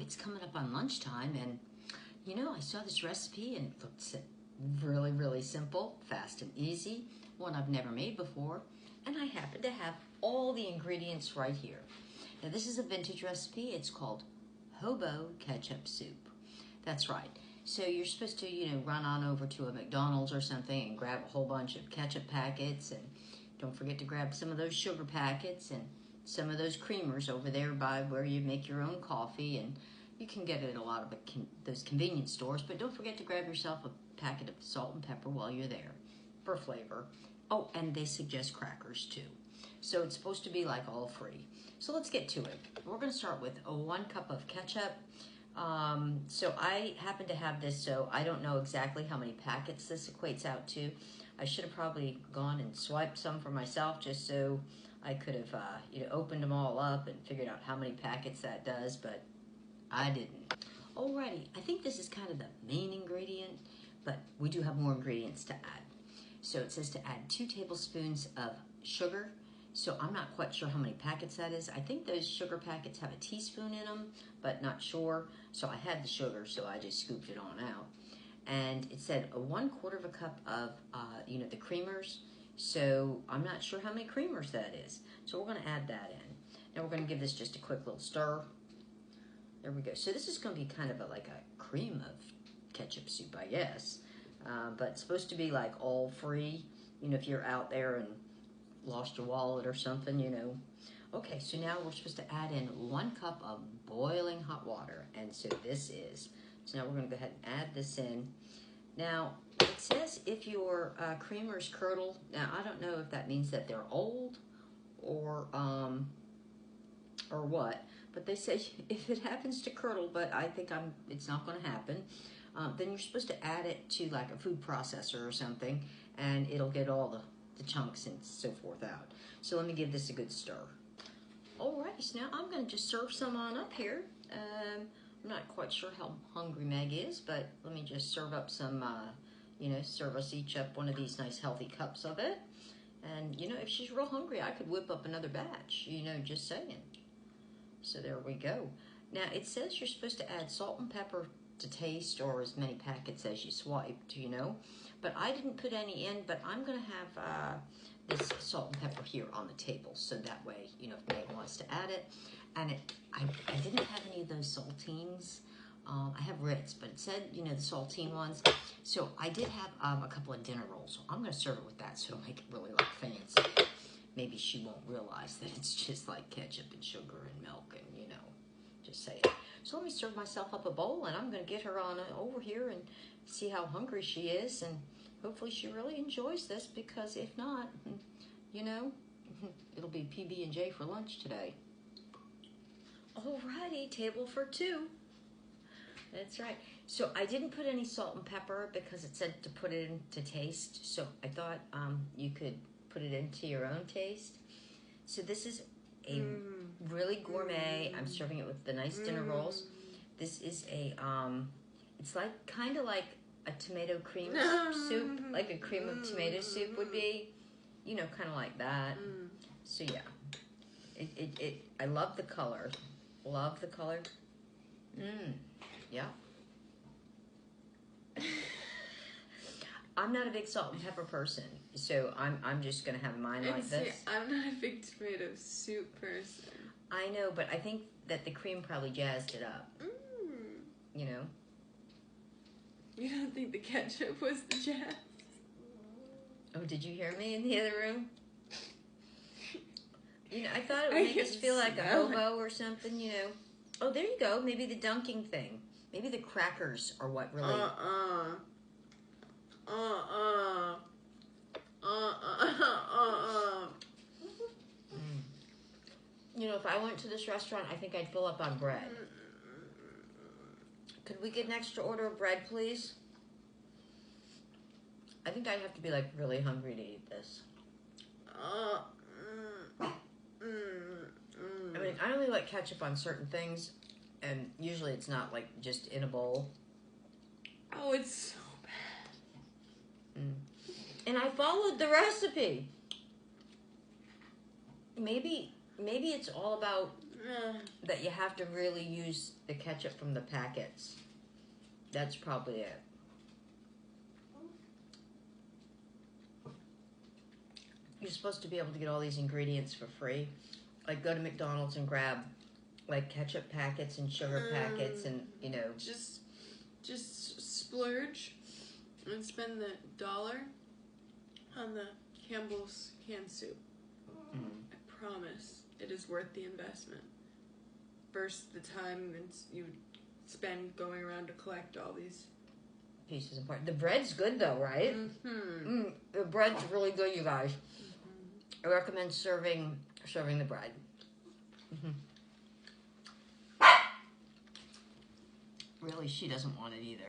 it's coming up on lunchtime, and you know, I saw this recipe and it looked really, really simple, fast and easy, one I've never made before, and I happen to have all the ingredients right here. Now, this is a vintage recipe. It's called Hobo ketchup soup. That's right. So you're supposed to, you know, run on over to a McDonald's or something and grab a whole bunch of ketchup packets, and don't forget to grab some of those sugar packets and some of those creamers over there by where you make your own coffee, and you can get it at a lot of those convenience stores, but don't forget to grab yourself a packet of salt and pepper while you're there for flavor. Oh, and they suggest crackers too. So it's supposed to be like all free. So let's get to it. We're going to start with 1 cup of ketchup. So I happen to have this, so I don't know exactly how many packets this equates out to. I should have probably gone and swiped some for myself just so I could have you know, opened them all up and figured out how many packets that does, but I didn't. Alrighty, I think this is kind of the main ingredient, but we do have more ingredients to add. So it says to add 2 tablespoons of sugar. So I'm not quite sure how many packets that is. I think those sugar packets have a teaspoon in them, but not sure. So I had the sugar, so I just scooped it on out. And it said 1/4 cup of, you know, the creamers. So I'm not sure how many creamers that is. So we're going to add that in. Now we're going to give this just a quick little stir. There we go. So this is going to be kind of like a cream of ketchup soup, I guess. But it's supposed to be like all free. You know, if you're out there and lost your wallet or something, you know. Okay, so now we're supposed to add in 1 cup of boiling hot water. And so this is. So now we're going to go ahead and add this in. Now, it says if your creamers curdle. Now, I don't know if that means that they're old or what. But they say if it happens to curdle, but I think it's not going to happen, then you're supposed to add it to like a food processor or something, and it'll get all the chunks and so forth out. So let me give this a good stir. Alrighty, so now I'm going to just serve some on up here. I'm not quite sure how hungry Meg is, but let me just serve up some, you know, serve us each up one of these nice healthy cups of it. And, you know, if she's real hungry, I could whip up another batch, you know, just saying. So there we go. Now, it says you're supposed to add salt and pepper to taste, or as many packets as you swiped, you know. But I didn't put any in, but I'm going to have this salt and pepper here on the table. So that way, you know, if Meg wants to add it. And I didn't have any of those saltines. I have Ritz, but it said, you know, the saltine ones. So I did have a couple of dinner rolls. So I'm going to serve it with that so it'll make it really like fancy. Maybe she won't realize that it's just like ketchup and sugar and milk and, you know, just say it. So let me serve myself up a bowl, and I'm going to get her on over here and see how hungry she is. And hopefully she really enjoys this, because if not, you know, it'll be PB&J for lunch today. Alrighty, table for 2. That's right. So I didn't put any salt and pepper because it said to put it in to taste. So I thought you could put it into your own taste. So this is a really gourmet. I'm serving it with the nice dinner rolls. This is a it's like kind of like a tomato cream soup, like a cream of tomato soup would be, you know, kind of like that. So yeah, I love the color. Love the color. Yeah. I'm not a big salt and pepper person, so I'm just gonna have mine like this. I'm not a big tomato soup person. I know, but I think that the cream probably jazzed it up. You know. You don't think the ketchup was the jazz? Oh, did you hear me in the other room? You know, I thought it would make us feel like a hobo or something, you know. Oh, there you go. Maybe the dunking thing. Maybe the crackers are what really... You know, if I went to this restaurant, I think I'd fill up on bread. Could we get an extra order of bread, please? I think I'd have to be, like, really hungry to eat this. I mean, I only like ketchup on certain things, and usually it's not, like, just in a bowl. Oh, it's so bad. And I followed the recipe. Maybe it's all about that you have to really use the ketchup from the packets. That's probably it. You're supposed to be able to get all these ingredients for free. Like go to McDonald's and grab like ketchup packets and sugar packets and, you know. Just splurge and spend the $1 on the Campbell's canned soup. I promise it is worth the investment. Versus the time you spend going around to collect all these pieces and parts. The bread's good though, right? The bread's really good, you guys. I recommend serving the bread. Really, she doesn't want it either.